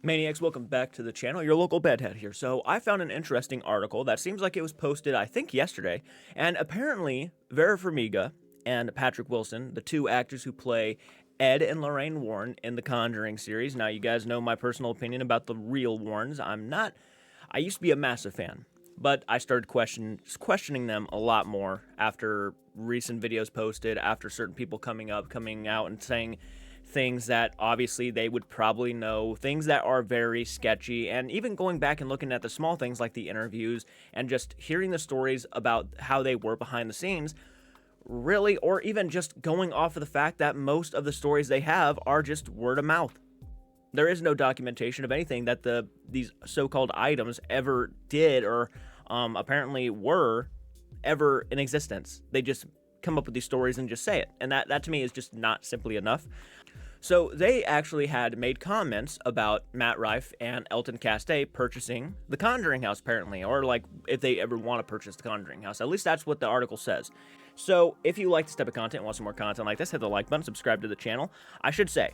Maniacs, welcome back to the channel. Your local bedhead here. So I found an interesting article that seems like it was posted, I think, yesterday. And apparently, Vera Farmiga and Patrick Wilson, the two actors who play Ed and Lorraine Warren in the Conjuring series. Now, you guys know my personal opinion about the real Warrens. I used to be a massive fan, but I started questioning them a lot more after recent videos posted, after certain people coming out and saying things that obviously they would probably know, things that are very sketchy, and even going back and looking at the small things like the interviews and just hearing the stories about how they were behind the scenes, really, or even just going off of the fact that most of the stories they have are just word of mouth. There is no documentation of anything that these so-called items ever did or apparently were ever in existence. They just come up with these stories and just say it, and that to me is just not simply enough. So they actually had made comments about Matt Rife and Elton Castee purchasing the Conjuring house, apparently, or like if they ever want to purchase the Conjuring house. At least that's what the article says. So if you like this type of content and want some more content like this, hit the like button, subscribe to the channel. I should say,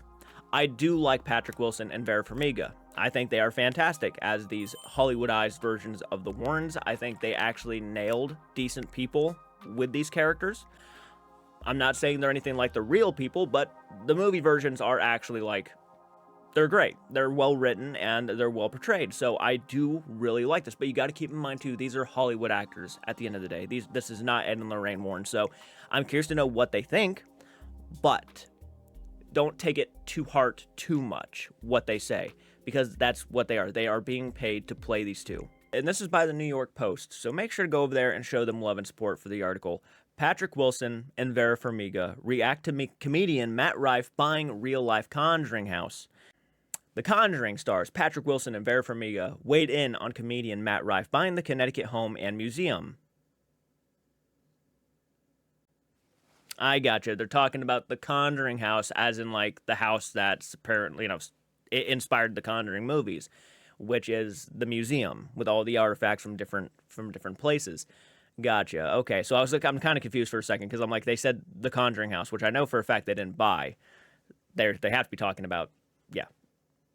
I do like Patrick Wilson and Vera Farmiga. I think they are fantastic as these Hollywoodized versions of the Warrens. I think they actually nailed decent people with these characters. I'm not saying they're anything like the real people, but the movie versions are actually they're great. They're well written and they're well portrayed. So I do really like this. But you got to keep in mind too, these are Hollywood actors at the end of the day. This is not Ed and Lorraine Warren. So I'm curious to know what they think, but don't take it to heart too much what they say, because that's what they are. They are being paid to play these two. And this is by the New York Post, so make sure to go over there and show them love and support for the article. Patrick Wilson and Vera Farmiga react to comedian Matt Rife buying real-life Conjuring house. The Conjuring stars Patrick Wilson and Vera Farmiga weighed in on comedian Matt Rife buying the Connecticut home and museum. I gotcha. They're talking about the Conjuring house as in like the house that's apparently, it inspired the Conjuring movies, which is the museum with all the artifacts from different places. Gotcha. Okay, so I'm kind of confused for a second because I'm like, they said the Conjuring house, which I know for a fact they didn't buy. They have to be talking about, yeah.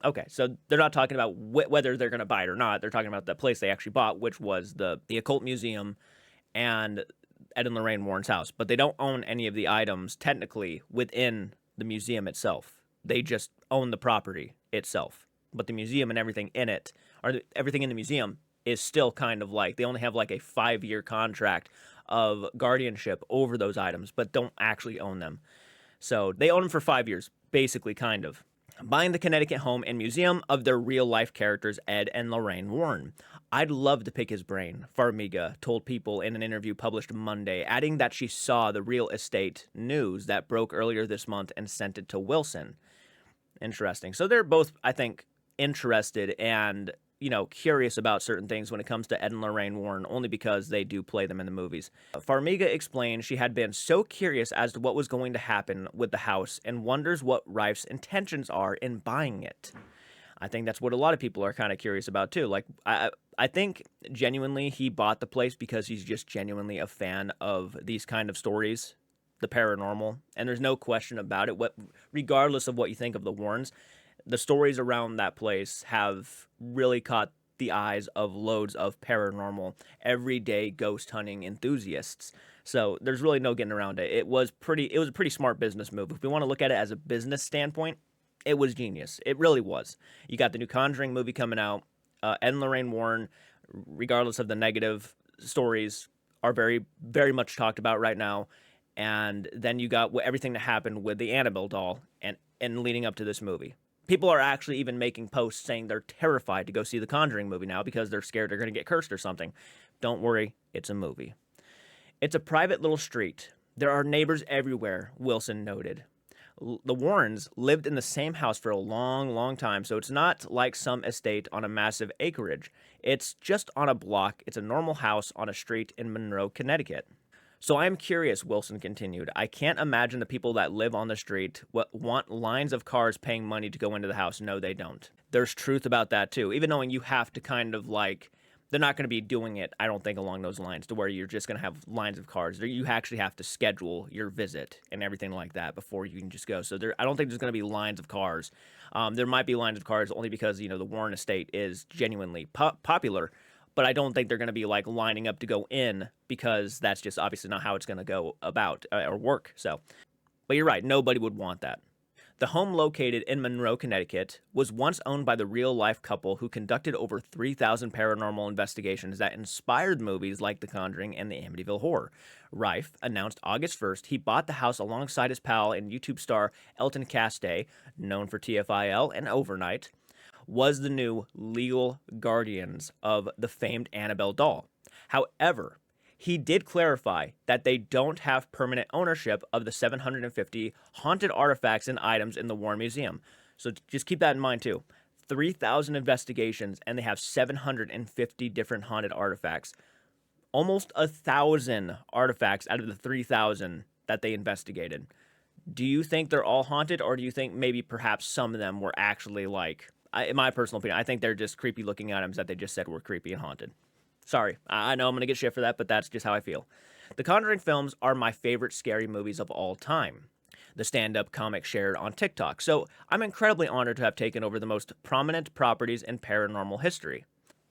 Okay, so they're not talking about whether they're going to buy it or not. They're talking about the place they actually bought, which was the occult museum and Ed and Lorraine Warren's house. But they don't own any of the items technically within the museum itself. They just own the property itself. But the museum and everything in it, or everything in the museum, is still kind of like, they only have like a 5-year contract of guardianship over those items, but don't actually own them. So they own them for 5 years, basically, kind of. Buying the Connecticut home and museum of their real-life characters, Ed and Lorraine Warren. I'd love to pick his brain, Farmiga told People in an interview published Monday, adding that she saw the real estate news that broke earlier this month and sent it to Wilson. Interesting. So they're both, I think, interested and curious about certain things when it comes to Ed and Lorraine Warren, only because they do play them in the movies. Farmiga explained she had been so curious as to what was going to happen with the house and wonders what Rife's intentions are in buying it. I think that's what a lot of people are kind of curious about too. Like, I think genuinely he bought the place because he's just genuinely a fan of these kind of stories, the paranormal, and there's no question about it. Regardless of what you think of the Warrens, the stories around that place have really caught the eyes of loads of paranormal, everyday ghost hunting enthusiasts. So there's really no getting around it. It was a pretty smart business move. If we want to look at it as a business standpoint, it was genius. It really was. You got the new Conjuring movie coming out. Ed and Lorraine Warren, regardless of the negative stories, are very, very much talked about right now. And then you got everything that happened with the Annabelle doll and leading up to this movie. People are actually even making posts saying they're terrified to go see the Conjuring movie now because they're scared they're going to get cursed or something. Don't worry, it's a movie. It's a private little street. There are neighbors everywhere, Wilson noted. The Warrens lived in the same house for a long, long time, so it's not like some estate on a massive acreage. It's just on a block. It's a normal house on a street in Monroe, Connecticut. So I'm curious, Wilson continued. I can't imagine the people that live on the street want lines of cars paying money to go into the house. No, they don't. There's truth about that too. Even knowing you have to kind of like They're not going to be doing it, I don't think, along those lines to where you're just going to have lines of cars. You actually have to schedule your visit and everything like that before you can just go. So I don't think there's going to be lines of cars. There might be lines of cars only because the Warren estate is genuinely popular, but I don't think they're going to be like lining up to go in because that's just obviously not how it's going to go about or work. So, but you're right, nobody would want that. The home, located in Monroe, Connecticut, was once owned by the real-life couple who conducted over 3,000 paranormal investigations that inspired movies like The Conjuring and the Amityville Horror. Rife announced August 1st he bought the house alongside his pal and YouTube star Elton Castay, known for TFIL and Overnight, was the new legal guardians of the famed Annabelle doll. However, he did clarify that they don't have permanent ownership of the 750 haunted artifacts and items in the Warren Museum. So just keep that in mind too. 3,000 investigations and they have 750 different haunted artifacts. Almost 1,000 artifacts out of the 3,000 that they investigated. Do you think they're all haunted, or do you think maybe perhaps some of them were actually like, in my personal opinion, I think they're just creepy looking items that they just said were creepy and haunted. Sorry, I know I'm going to get shit for that, but that's just how I feel. The Conjuring films are my favorite scary movies of all time. The stand-up comic shared on TikTok. So I'm incredibly honored to have taken over the most prominent properties in paranormal history.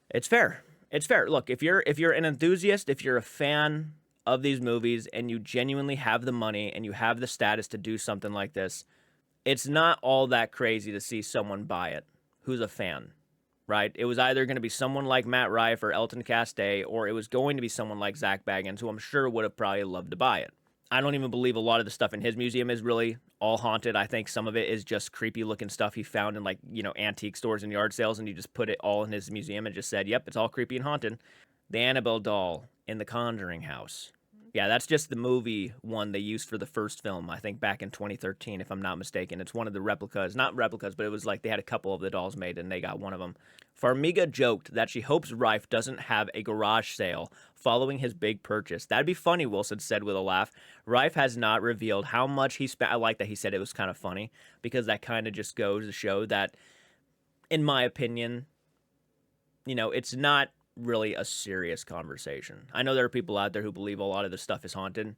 It's fair. It's fair. Look, if you're an enthusiast, if you're a fan of these movies and you genuinely have the money and you have the status to do something like this, it's not all that crazy to see someone buy it who's a fan. Right? It was either going to be someone like Matt Rife or Elton Castay, or it was going to be someone like Zach Baggins, who I'm sure would have probably loved to buy it. I don't even believe a lot of the stuff in his museum is really all haunted. I think some of it is just creepy looking stuff he found in like, antique stores and yard sales, and he just put it all in his museum and just said, yep, it's all creepy and haunted. The Annabelle doll in the Conjuring house. Yeah, that's just the movie one they used for the first film, I think back in 2013, if I'm not mistaken. It's one of the replicas, not replicas, but it was like they had a couple of the dolls made and they got one of them. Farmiga joked that she hopes Rife doesn't have a garage sale following his big purchase. That'd be funny, Wilson said with a laugh. Rife has not revealed how much he spent. I like that he said it was kind of funny because that kind of just goes to show that, in my opinion, it's not really a serious conversation. I know there are people out there who believe a lot of this stuff is haunted.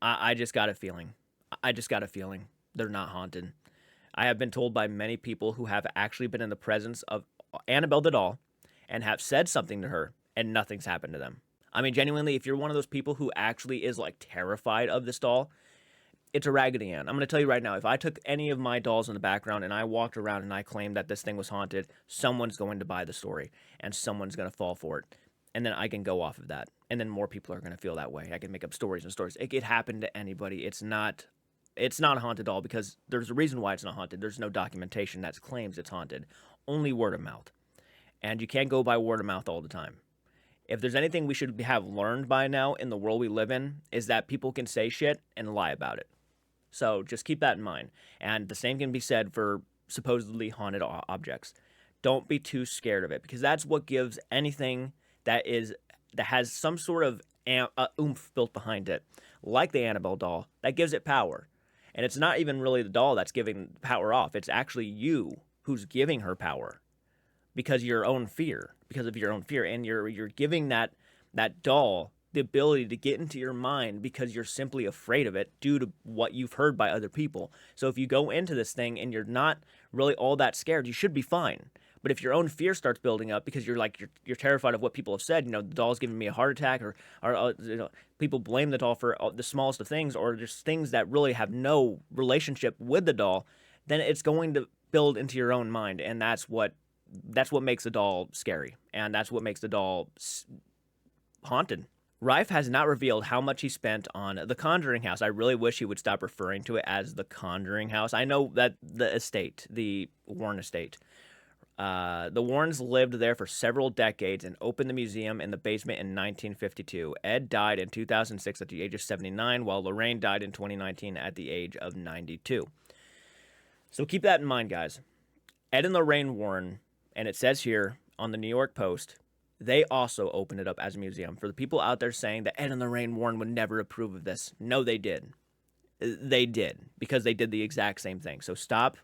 I just got a feeling. They're not haunted. I have been told by many people who have actually been in the presence of Annabelle the doll and have said something to her and nothing's happened to them. I mean, genuinely, if you're one of those people who actually is like terrified of this doll, it's a Raggedy Ann. I'm going to tell you right now, if I took any of my dolls in the background and I walked around and I claimed that this thing was haunted, someone's going to buy the story and someone's going to fall for it. And then I can go off of that. And then more people are going to feel that way. I can make up stories and stories. It could happen to anybody. It's not a haunted doll because there's a reason why it's not haunted. There's no documentation that claims it's haunted. Only word of mouth. And you can't go by word of mouth all the time. If there's anything we should have learned by now in the world we live in, is that people can say shit and lie about it. So just keep that in mind. And the same can be said for supposedly haunted objects. Don't be too scared of it because that's what gives anything that has some sort of oomph built behind it, like the Annabelle doll, that gives it power. And it's not even really the doll that's giving power off. It's actually you who's giving her power because of your own fear. And you're giving that doll the ability to get into your mind because you're simply afraid of it due to what you've heard by other people. So if you go into this thing and you're not really all that scared, you should be fine. But if your own fear starts building up because you're terrified of what people have said, the doll's giving me a heart attack, or people blame the doll for the smallest of things, or just things that really have no relationship with the doll, then it's going to build into your own mind, and that's what makes the doll scary, and that's what makes the doll haunted. Rife has not revealed how much he spent on the Conjuring house. I really wish he would stop referring to it as the Conjuring house. I know that the Warren estate. The Warrens lived there for several decades and opened the museum in the basement in 1952. Ed died in 2006 at the age of 79, while Lorraine died in 2019 at the age of 92. So keep that in mind, guys. Ed and Lorraine Warren, and it says here on the New York Post, they also opened it up as a museum. For the people out there saying that Ed and Lorraine Warren would never approve of this, no, they did. They did, because they did the exact same thing. So stop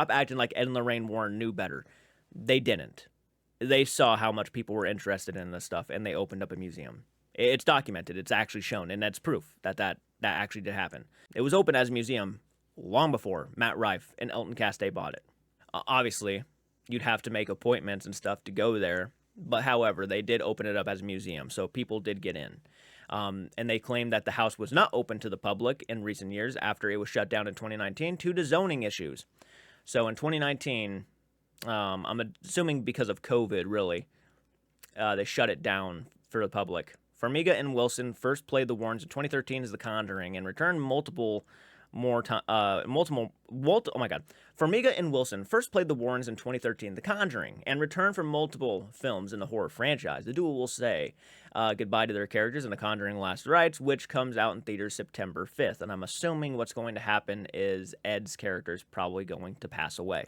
acting like Ed and Lorraine Warren knew better. They didn't. they saw how much people were interested in this stuff, and they opened up a museum. It's documented. It's actually shown, and that's proof that actually did happen. It was open as a museum long before Matt Rife and Elton Castee bought it. Obviously, you'd have to make appointments and stuff to go there, but however, they did open it up as a museum, so people did get in. And they claimed that the house was not open to the public in recent years after it was shut down in 2019 due to zoning issues. So in 2019, I'm assuming because of COVID, really, they shut it down for the public. Farmiga and Wilson first played the Warrens in 2013 as The Conjuring and returned multiple more time. Oh my God. Farmiga and Wilson first played the Warrens in 2013, The Conjuring, and returned from multiple films in the horror franchise. The duo will say goodbye to their characters in The Conjuring Last Rites, which comes out in theaters September 5th. And I'm assuming what's going to happen is Ed's character is probably going to pass away.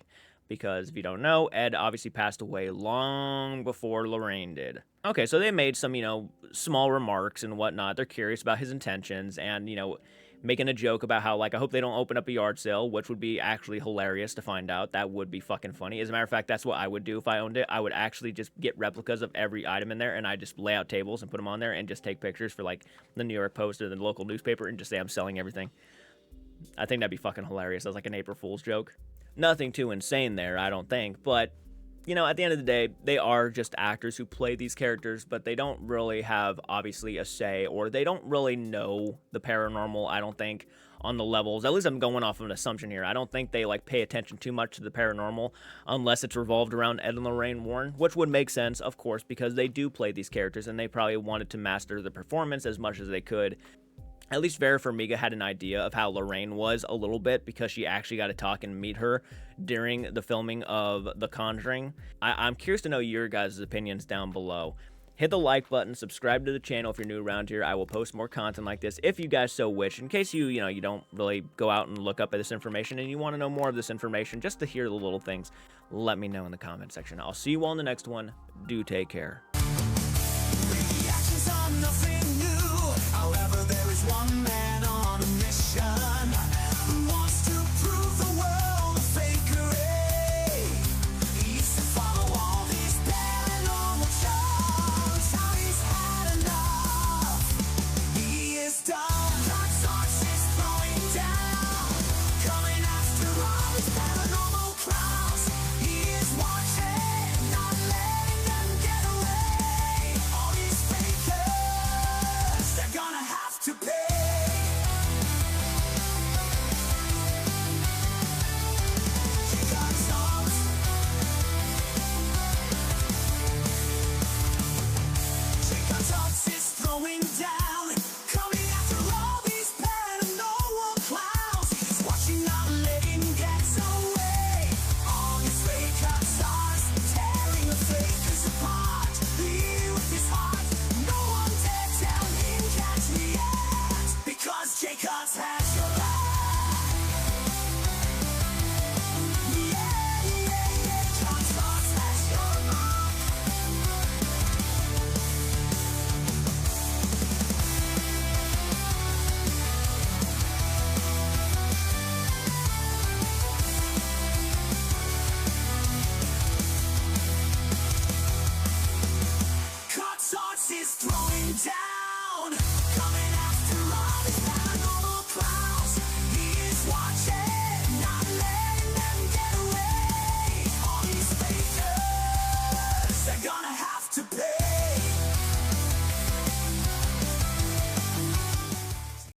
Because if you don't know, Ed obviously passed away long before Lorraine did. Okay, so they made some, small remarks and whatnot. They're curious about his intentions and, making a joke about how, I hope they don't open up a yard sale, which would be actually hilarious to find out. That would be fucking funny. As a matter of fact, that's what I would do if I owned it. I would actually just get replicas of every item in there, and I just lay out tables and put them on there and just take pictures for, the New York Post or the local newspaper and just say I'm selling everything. I think that'd be fucking hilarious as, an April Fool's joke. Nothing too insane there, I don't think, but, at the end of the day, they are just actors who play these characters, but they don't really have, obviously, a say, or they don't really know the paranormal, I don't think, on the levels. At least I'm going off of an assumption here. I don't think they, pay attention too much to the paranormal, unless it's revolved around Ed and Lorraine Warren, which would make sense, of course, because they do play these characters, and they probably wanted to master the performance as much as they could. At least Vera Farmiga had an idea of how Lorraine was a little bit because she actually got to talk and meet her during the filming of The Conjuring. I'm curious to know your guys' opinions down below. Hit the like button, subscribe to the channel if you're new around here. I will post more content like this if you guys so wish. In case you don't really go out and look up at this information and you want to know more of this information just to hear the little things, let me know in the comment section. I'll see you all in the next one. Do take care. Reactions on the